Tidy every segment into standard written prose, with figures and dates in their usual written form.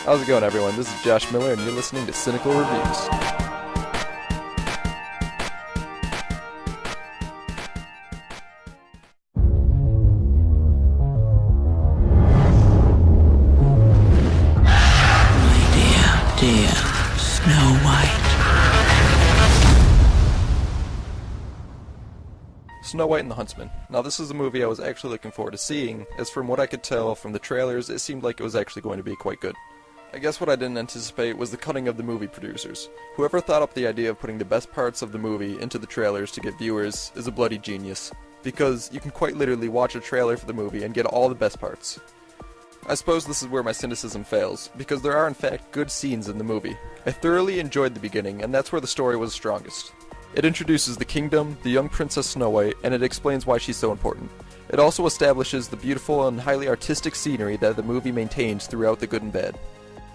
How's it going, everyone? This is Josh Miller, and you're listening to Cynical Reviews. My dear Snow White. Snow White and the Huntsman. Now, this is a movie I was actually looking forward to seeing, as from what I could tell from the trailers, it seemed like it was actually going to be quite good. I guess what I didn't anticipate was the cunning of the movie producers. Whoever thought up the idea of putting the best parts of the movie into the trailers to get viewers is a bloody genius, because you can quite literally watch a trailer for the movie and get all the best parts. I suppose this is where my cynicism fails, because there are in fact good scenes in the movie. I thoroughly enjoyed the beginning, and that's where the story was strongest. It introduces the kingdom, the young Princess Snow White, and it explains why she's so important. It also establishes the beautiful and highly artistic scenery that the movie maintains throughout the good and bad.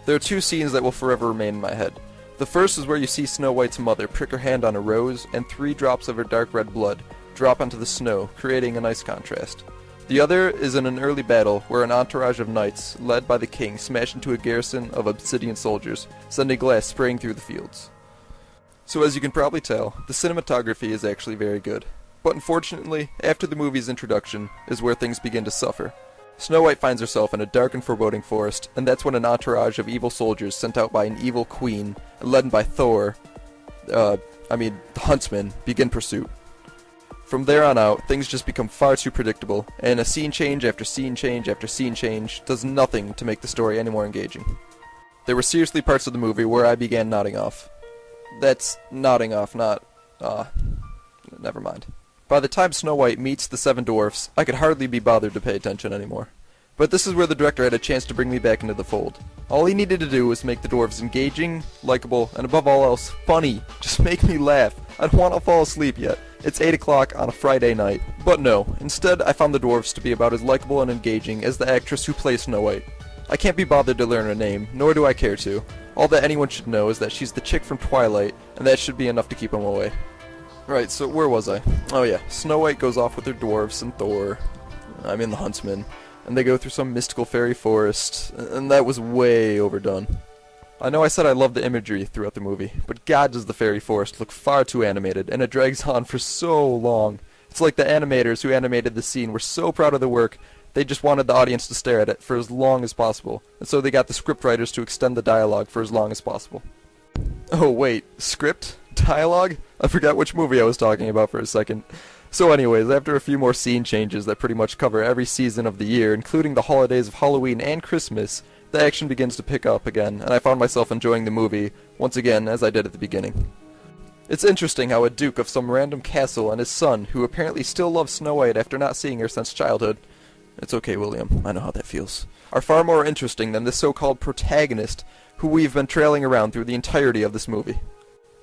There are two scenes that will forever remain in my head. The first is where you see Snow White's mother prick her hand on a rose, and 3 drops of her dark red blood drop onto the snow, creating a nice contrast. The other is in an early battle where an entourage of knights, led by the king, smash into a garrison of obsidian soldiers, sending glass spraying through the fields. So as you can probably tell, the cinematography is actually very good. But unfortunately, after the movie's introduction is where things begin to suffer. Snow White finds herself in a dark and foreboding forest, and that's when an entourage of evil soldiers sent out by an evil queen, led by Thor, the Huntsman, begin pursuit. From there on out, things just become far too predictable, and a scene change after scene change after scene change does nothing to make the story any more engaging. There were seriously parts of the movie where I began nodding off. That's nodding off, not, never mind. By the time Snow White meets the 7 dwarfs, I could hardly be bothered to pay attention anymore. But this is where the director had a chance to bring me back into the fold. All he needed to do was make the dwarves engaging, likable, and above all else, funny. Just make me laugh. I don't want to fall asleep yet. It's 8 o'clock on a Friday night. But no, instead I found the dwarves to be about as likable and engaging as the actress who plays Snow White. I can't be bothered to learn her name, nor do I care to. All that anyone should know is that she's the chick from Twilight, and that should be enough to keep them away. Right, so where was I? Oh yeah, Snow White goes off with her dwarfs and Thor. I'm in the Huntsman. And they go through some mystical fairy forest, and that was way overdone. I know I said I loved the imagery throughout the movie, but god does the fairy forest look far too animated, and it drags on for so long. It's like the animators who animated the scene were so proud of the work, they just wanted the audience to stare at it for as long as possible, and so they got the scriptwriters to extend the dialogue for as long as possible. Oh wait, script? Dialogue? I forgot which movie I was talking about for a second. So anyways, after a few more scene changes that pretty much cover every season of the year, including the holidays of Halloween and Christmas, the action begins to pick up again, and I found myself enjoying the movie, once again, as I did at the beginning. It's interesting how a duke of some random castle and his son, who apparently still loves Snow White after not seeing her since childhood, it's okay, William, I know how that feels, are far more interesting than this so-called protagonist, who we've been trailing around through the entirety of this movie.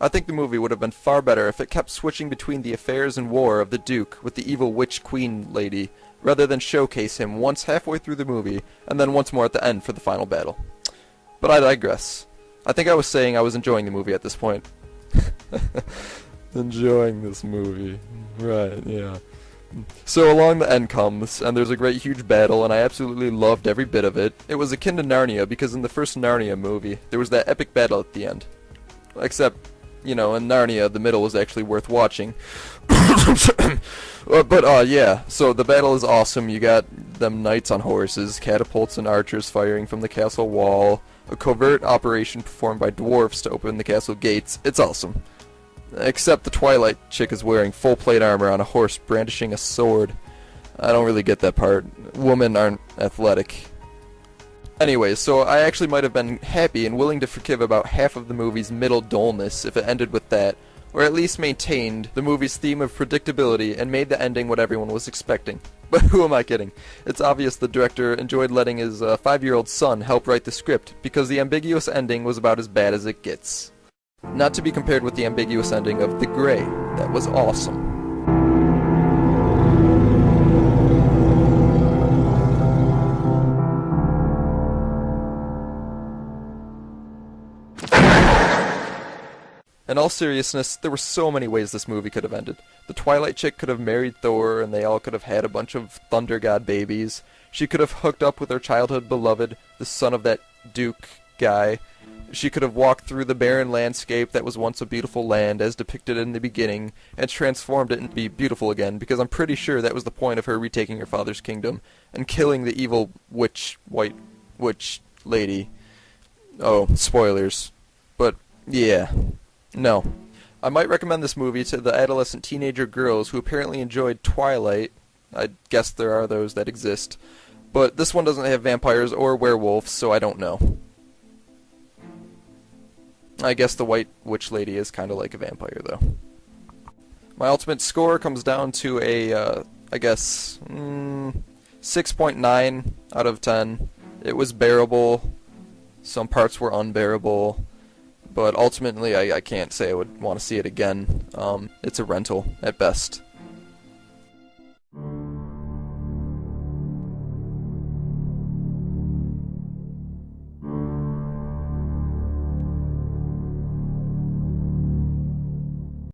I think the movie would have been far better if it kept switching between the affairs and war of the Duke with the evil witch queen lady, rather than showcase him once halfway through the movie, and then once more at the end for the final battle. But I digress. I think I was saying I was enjoying the movie at this point. Enjoying this movie. Right, yeah. So along the end comes, and there's a great huge battle, and I absolutely loved every bit of it. It was akin to Narnia, because in the first Narnia movie, there was that epic battle at the end. Except, you know, in Narnia, the middle was actually worth watching. Yeah, so the battle is awesome. You got them knights on horses, catapults and archers firing from the castle wall, a covert operation performed by dwarfs to open the castle gates. It's awesome. Except the Twilight chick is wearing full plate armor on a horse brandishing a sword. I don't really get that part. Women aren't athletic. Anyways, so I actually might have been happy and willing to forgive about half of the movie's middle dullness if it ended with that, or at least maintained the movie's theme of predictability and made the ending what everyone was expecting. But who am I kidding? It's obvious the director enjoyed letting his 5-year-old son help write the script, because the ambiguous ending was about as bad as it gets. Not to be compared with the ambiguous ending of The Grey. That was awesome. In all seriousness, there were so many ways this movie could have ended. The Twilight chick could have married Thor, and they all could have had a bunch of Thunder God babies. She could have hooked up with her childhood beloved, the son of that Duke, guy. She could have walked through the barren landscape that was once a beautiful land, as depicted in the beginning, and transformed it into be beautiful again, because I'm pretty sure that was the point of her retaking her father's kingdom, and killing the evil white witch lady. Oh, spoilers. But, yeah. No. I might recommend this movie to the adolescent teenager girls who apparently enjoyed Twilight. I guess there are those that exist. But this one doesn't have vampires or werewolves, so I don't know. I guess the white witch lady is kind of like a vampire, though. My ultimate score comes down to a, I guess, 6.9 out of 10. It was bearable. Some parts were unbearable. But ultimately, I can't say I would want to see it again. It's a rental, at best.